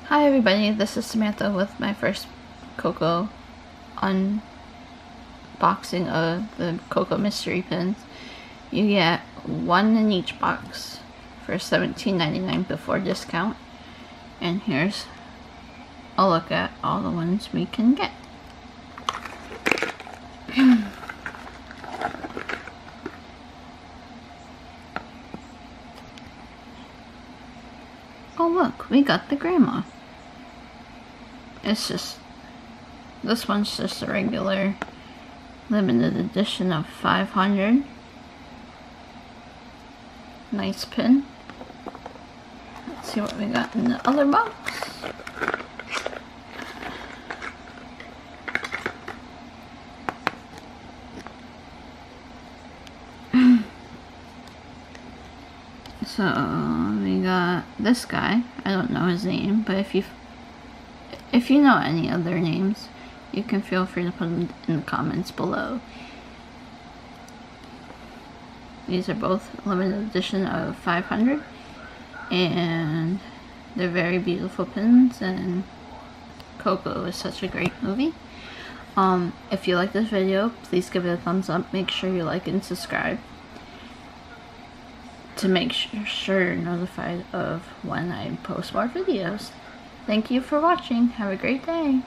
Hi everybody, this is Samantha with my first Coco unboxing of the Coco mystery pins. You get one in each box for $17.99 before discount. And here's a look at all the ones we can get. Oh look, we got the grandma. It's just, this one's just a regular limited edition of 500. Nice pin. Let's see what we got in the other box. So we got this guy. I don't know his name, but if you know any other names, you can feel free to put them in the comments below. These are both limited edition of 500, and they're very beautiful pins, and Coco is such a great movie. If you like this video, please give it a thumbs up. Make sure you like and subscribe to make sure you're notified of when I post more videos. Thank you for watching. Have a great day.